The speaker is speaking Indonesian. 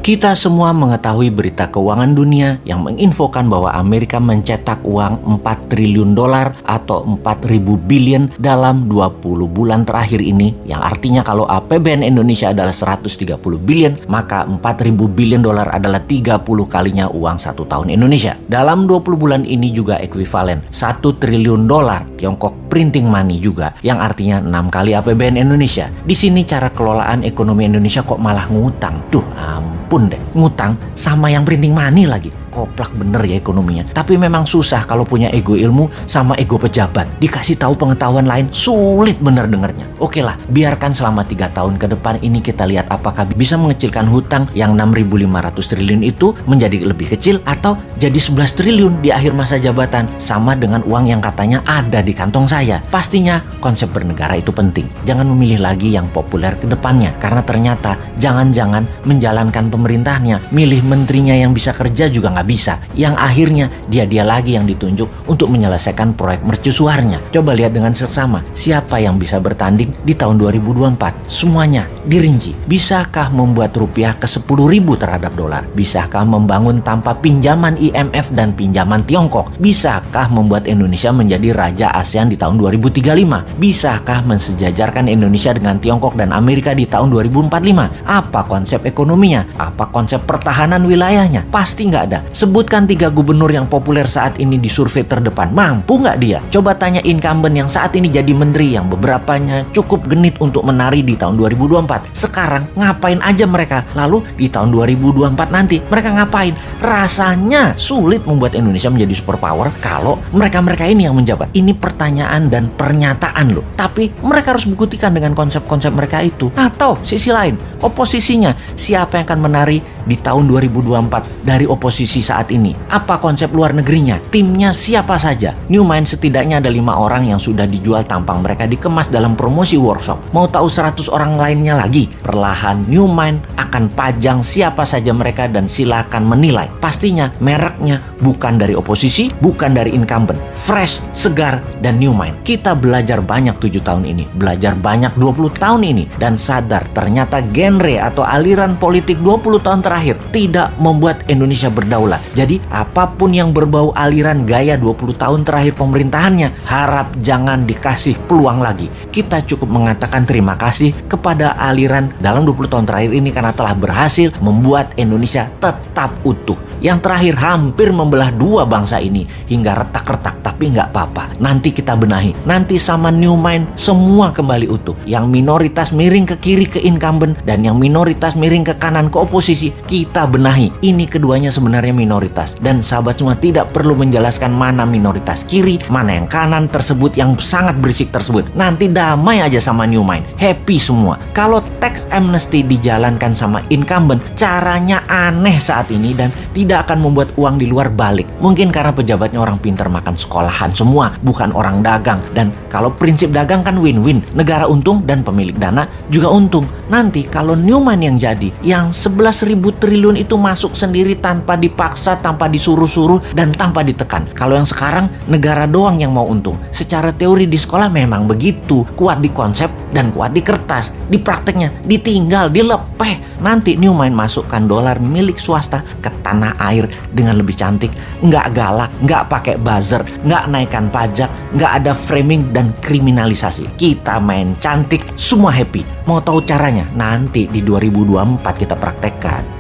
Kita semua mengetahui berita keuangan dunia yang menginfokan bahwa Amerika mencetak uang 4 triliun dolar atau 4.000 billion dalam 20 bulan terakhir ini, yang artinya kalau APBN Indonesia adalah 130 billion, maka 4.000 billion dolar adalah 30 kalinya uang 1 tahun Indonesia. Dalam 20 bulan ini juga ekuivalen 1 triliun dolar Tiongkok printing money juga, yang artinya 6 kali APBN Indonesia. Di sini cara kelolaan ekonomi Indonesia kok malah ngutang. Duh, ampun deh, ngutang sama yang printing money lagi. Koplak bener ya ekonominya. Tapi memang susah kalau punya ego ilmu sama ego pejabat. Dikasih tahu pengetahuan lain, sulit bener dengernya. Oke lah, biarkan selama 3 tahun ke depan ini kita lihat apakah bisa mengecilkan hutang yang 6.500 triliun itu menjadi lebih kecil atau jadi 11 triliun di akhir masa jabatan, sama dengan uang yang katanya ada di kantong saya. Pastinya konsep bernegara itu penting. Jangan memilih lagi yang populer ke depannya, karena ternyata jangan-jangan menjalankan pemerintahnya, milih menterinya yang bisa kerja juga nggak bisa, yang akhirnya dia lagi yang ditunjuk untuk menyelesaikan proyek mercusuarnya. Coba lihat dengan seksama siapa yang bisa bertanding di tahun 2024. Semuanya dirinci. Bisakah membuat rupiah ke 10.000 terhadap dolar? Bisakah membangun tanpa pinjaman IMF dan pinjaman Tiongkok? Bisakah membuat Indonesia menjadi raja ASEAN di tahun 2035? Bisakah mensejajarkan Indonesia dengan Tiongkok dan Amerika di tahun 2045? Apa konsep ekonominya? Apa konsep pertahanan wilayahnya? Pasti nggak ada. Sebutkan 3 gubernur yang populer saat ini di survei terdepan. Mampu nggak dia? Coba tanya incumbent yang saat ini jadi menteri, yang beberapanya cukup genit untuk menari di tahun 2024. Sekarang ngapain aja mereka? Lalu di tahun 2024 nanti mereka ngapain? Rasanya sulit membuat Indonesia menjadi superpower kalau mereka-mereka ini yang menjabat. Ini pertanyaan dan pernyataan loh. Tapi mereka harus buktikan dengan konsep-konsep mereka itu. Atau sisi lain, oposisinya. Siapa yang akan menari di tahun 2024 dari oposisi saat ini? Apa konsep luar negerinya? Timnya siapa saja? New Mind setidaknya ada 5 orang yang sudah dijual tampang mereka dikemas dalam promosi workshop. Mau tahu 100 orang lainnya lagi? Perlahan New Mind akan pajang siapa saja mereka dan silakan menilai. Pastinya mereknya bukan dari oposisi, bukan dari incumbent. Fresh, segar, dan New Mind. Kita belajar banyak 7 tahun ini, belajar banyak 20 tahun ini, dan sadar ternyata genre atau aliran politik 20 tahun terakhir tidak membuat Indonesia berdaulat. Jadi apapun yang berbau aliran gaya 20 tahun terakhir pemerintahannya, harap jangan dikasih peluang lagi. Kita cukup mengatakan terima kasih kepada aliran dalam 20 tahun terakhir ini karena telah berhasil membuat Indonesia tetap utuh. Yang terakhir hampir membelah 2 bangsa ini hingga retak-retak, tapi nggak apa-apa. Nanti kita benahi. Nanti sama New Mind semua kembali utuh. Yang minoritas miring ke kiri ke incumbent dan yang minoritas miring ke kanan ke oposisi, kita benahi. Ini keduanya sebenarnya minoritas. Dan sahabat semua tidak perlu menjelaskan mana minoritas kiri, mana yang kanan tersebut yang sangat berisik tersebut. Nanti damai aja sama New Mind. Happy semua. Kalau tax amnesty dijalankan sama incumbent, caranya aneh saat ini dan tidak akan membuat uang di luar balik. Mungkin karena pejabatnya orang pintar makan sekolahan semua, bukan orang dagang. Dan kalau prinsip dagang kan win-win. Negara untung dan pemilik dana juga untung. Nanti kalau New Mind yang jadi, yang 11.000 triliun itu masuk sendiri tanpa dipaksa, tanpa disuruh-suruh, dan tanpa ditekan. Kalau yang sekarang negara doang yang mau untung. Secara teori di sekolah memang begitu. Kuat di konsep dan kuat di kertas. Di prakteknya ditinggal, dilepeh. Nanti New Mind masukkan dolar milik swasta ke tanah air dengan lebih cantik. Nggak galak, nggak pakai buzzer, nggak naikkan pajak, nggak ada framing dan kriminalisasi. Kita main cantik, semua happy. Mau tahu caranya? Nanti di 2024 kita praktekkan.